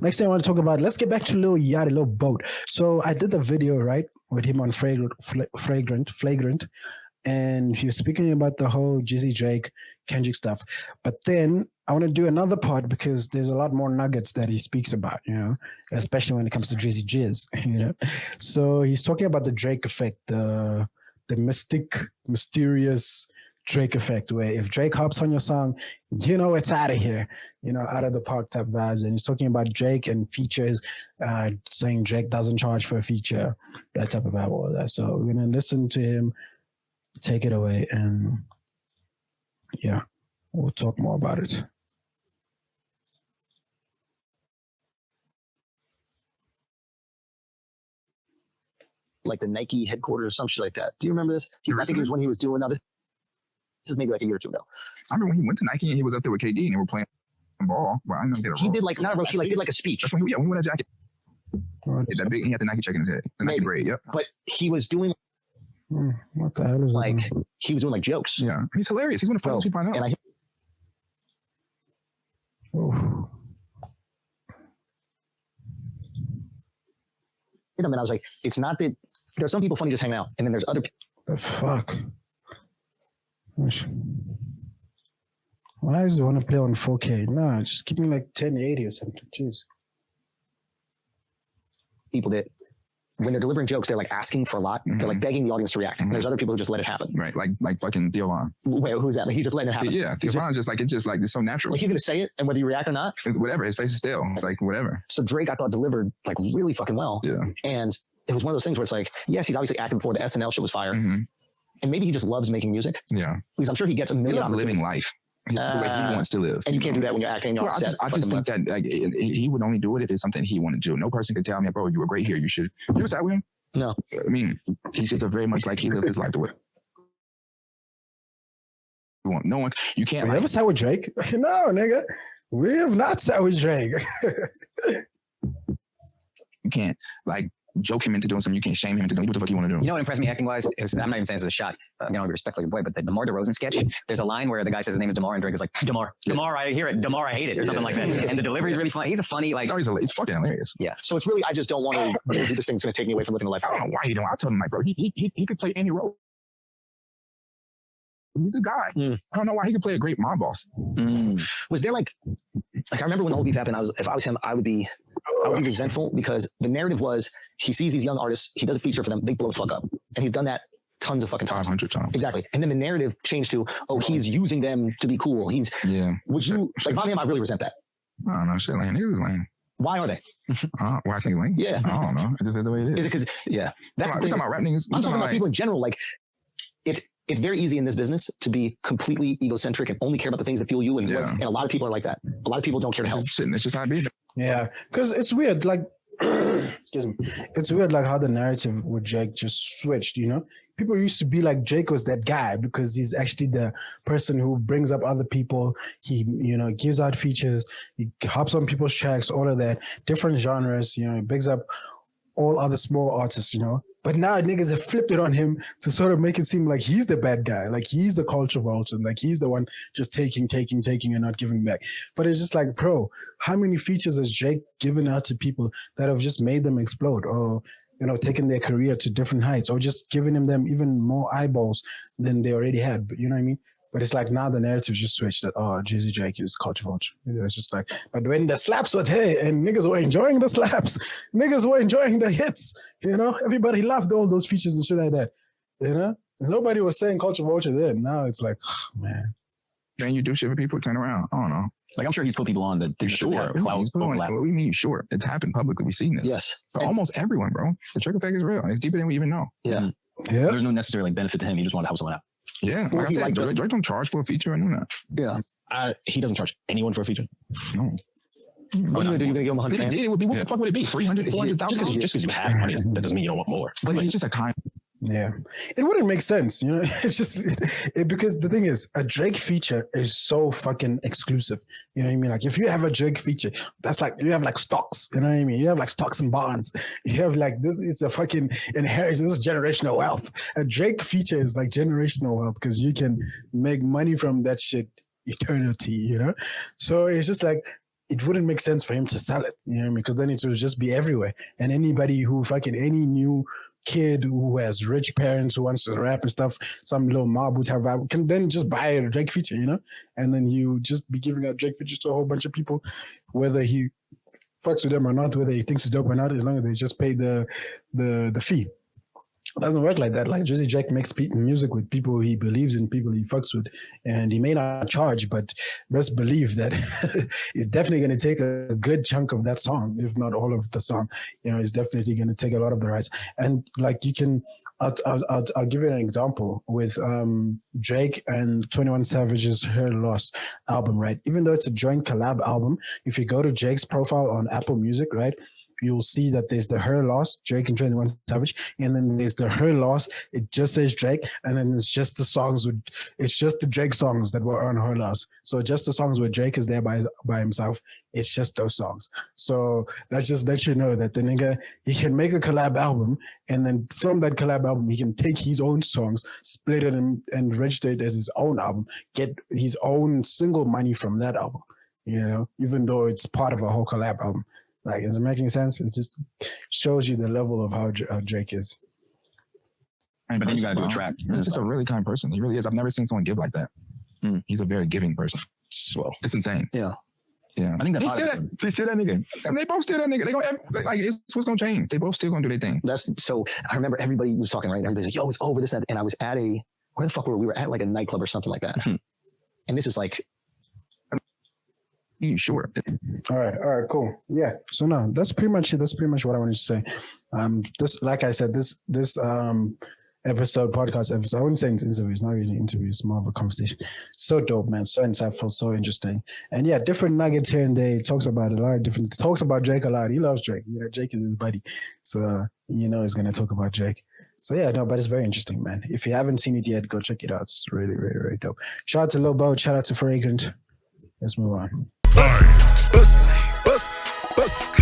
Next thing I want to talk about, let's get back to Lil Yachty, Lil Boat. So I did the video, right, with him on Flagrant, and he was speaking about the whole Jizzy Drake, Kendrick stuff. But then I want to do another part because there's a lot more nuggets that he speaks about, you know, especially when it comes to Drizzy Jizz, you know. So he's talking about the Drake effect, the mysterious Drake effect, where if Drake hops on your song, you know it's out of here, you know, out of the park type vibes. And he's talking about Drake and features, saying Drake doesn't charge for a feature, that type of vibe, all of that. So we're gonna listen to him, take it away, and yeah, we'll talk more about it. Like the Nike headquarters or some shit like that. Do you remember this? I think it was when he was doing this. This is maybe like a year or two ago. I remember when he went to Nike and he was up there with KD and they were playing ball. Well, I didn't know he did like not a roast. He like did like a speech. That's when he wore that jacket. That big, he had the Nike check in his head. The Nike braid. Yep. But he was doing. What the hell is like that? he was doing like jokes. Yeah, he's hilarious. He's one of the funniest people I know. And I. Oh. I mean, I was like, it's not that there's some people funny just hanging out, and then there's other. The fuck. Why does it want to play on 4K? Nah, just give me like 1080 or something. Jeez. People that, when they're delivering jokes, they're like asking for a lot. They're like begging the audience to react. And there's other people who just let it happen. Right, like fucking Theo Von. Wait, who's that? Like he's just letting it happen. Yeah, Theo Von's just like it's so natural. Like he's gonna say it, and whether you react or not, it's whatever. His face is still. It's like whatever. So Drake, I thought, delivered like really fucking well. Yeah. And it was one of those things where it's like, yes, he's obviously acting before the SNL shit was fire. And maybe he just loves making music. Yeah. Because I'm sure he gets a million. He loves living life. The way he wants to live. And you can't do that when you're acting. Well, I just think that like, he would only do it if it's something he wanted to do. No person could tell me, bro, you were great here. You should. You ever sat with him? No. I mean, he's just a very much like he lives his life the way. No one, you can't. We ever sat with Drake? No, nigga. We have not sat with Drake. You can't like joke him into doing something. You can't shame him into doing what the fuck you want to do. You know what impressed me acting wise is, I'm not even saying this is a shot, you know, respectfully boy, but the DeMar DeRozan sketch, there's a line where the guy says his name is DeMar and Drake is like, DeMar, I hear it. DeMar, I hate it, or something like that. And the delivery is really funny. He's a funny, like, He's fucking hilarious. Yeah. So it's really, I just don't want to do this thing that's going to take me away from living the life. I don't know why he don't. I told him, like, bro, he could play any role. He's a guy. I don't know why he could play a great mob boss. Was there like I remember when the whole beef happened, if I was him, I would be resentful because the narrative was he sees these young artists, he does a feature for them, they blow the fuck up. And he's done that tons of fucking times. 500 times. Exactly. And then the narrative changed to, oh, he's using them to be cool. Would you, like, if I'm him, I really resent that. I don't know, shit, lame. Niggas is lame. Why are they? Why I think lame? Yeah. I don't know. It just is the way it is. Is it because, yeah. That's we're talking about rap niggas. I'm talking about people in general, like, it's very easy in this business to be completely egocentric and only care about the things that fuel you. And a lot of people are like that. A lot of people don't care to help. It's just how it is. Yeah, because it's weird. Like, excuse me, it's weird. Like how the narrative with Drake just switched. You know, people used to be like Drake was that guy because he's actually the person who brings up other people. He, you know, gives out features. He hops on people's tracks. All of that, different genres. You know, he bigs up all other small artists. You know. But now niggas have flipped it on him to sort of make it seem like he's the bad guy, like he's the culture vulture, like he's the one just taking and not giving back. But it's just like, bro, how many features has Drake given out to people that have just made them explode or, you know, taken their career to different heights or just giving them even more eyeballs than they already had? But you know what I mean? But it's like now the narrative just switched that, oh, Jizzy Drake is culture vulture. It's just like, but when the slaps were there and niggas were enjoying the slaps, niggas were enjoying the hits, you know, everybody loved all those features and shit like that, you know? And nobody was saying culture vulture then. Now it's like, oh, man. Then you do shit for people, turn around. I don't know. Like, I'm sure he's put people on that. Sure. Clouds overlap. What do you mean, sure? It's happened publicly. We've seen this. Yes. For almost everyone, bro. The Drake effect is real. It's deeper than we even know. Yeah. Yeah. There's no necessary like benefit to him. He just wanted to help someone out. Yeah, like I said, Drake don't charge for a feature. I know that. Yeah, he doesn't charge anyone for a feature. No. What are you gonna do? You're gonna give him 100? It would be what the fuck would it be? 300, 400,000. Just because you have money, that doesn't mean you don't want more. But it's just a kind. Yeah, it wouldn't make sense, you know. It's just because the thing is, a Drake feature is so fucking exclusive. You know what I mean? Like, if you have a Drake feature, that's like you have like stocks. You know what I mean? You have like stocks and bonds. You have like this is a fucking inheritance. This is generational wealth. A Drake feature is like generational wealth because you can make money from that shit eternity. You know, so it's just like it wouldn't make sense for him to sell it, you know, because then it would just be everywhere. And anybody who any new kid who has rich parents who wants to rap and stuff, some little mob would have can then just buy a Drake feature, you know, and then you just be giving out Drake features to a whole bunch of people, whether he fucks with them or not, whether he thinks it's dope or not, as long as they just pay the fee. It doesn't work like that. Like Drizzy Drake makes music with people he believes in, people he fucks with, and he may not charge, but best believe that he's definitely going to take a good chunk of that song, if not all of the song. You know, he's definitely going to take a lot of the rights. And like you can, I'll give you an example with Drake and 21 Savage's Her Loss album, right? Even though it's a joint collab album, if you go to Drake's profile on Apple Music, right, you'll see that there's the Her Loss, Drake and 21 Savage, and then there's the Her Loss, it just says Drake, and then it's just the Drake songs that were on Her Loss. So just the songs where Drake is there by himself, it's just those songs. So that just lets you know that the nigga, he can make a collab album, and then from that collab album, he can take his own songs, split it and register it as his own album, get his own single money from that album, you know, even though it's part of a whole collab album. Like, is it making sense? It just shows you the level of how Drake is. But then you got to do a track. He's just a really kind person. He really is. I've never seen someone give like that. He's a very giving person. Well, it's insane. Yeah. Yeah. I think they still that nigga. I mean, they both still that nigga. They gonna like it's what's gonna change. They both still gonna do their thing. So I remember everybody was talking, right? Everybody's like, yo, it's over this, and I was at where the fuck were we? We were at like a nightclub or something like that. And this is like, sure. All right, cool. Yeah. So no, that's pretty much it. That's pretty much what I wanted to say. This, like I said, this podcast episode, I wouldn't say it's interview. It's not really an interview. It's more of a conversation. So dope, man. So insightful. So interesting. And yeah, different nuggets here and there. He talks about a lot of different. Talks about Drake a lot. He loves Drake. You know, Drake is his buddy. So you know he's gonna talk about Drake. So yeah, no, but it's very interesting, man. If you haven't seen it yet, go check it out. It's really, really, really dope. Shout out to Lil Bo. Shout out to Fragrant. Let's move on. Bus.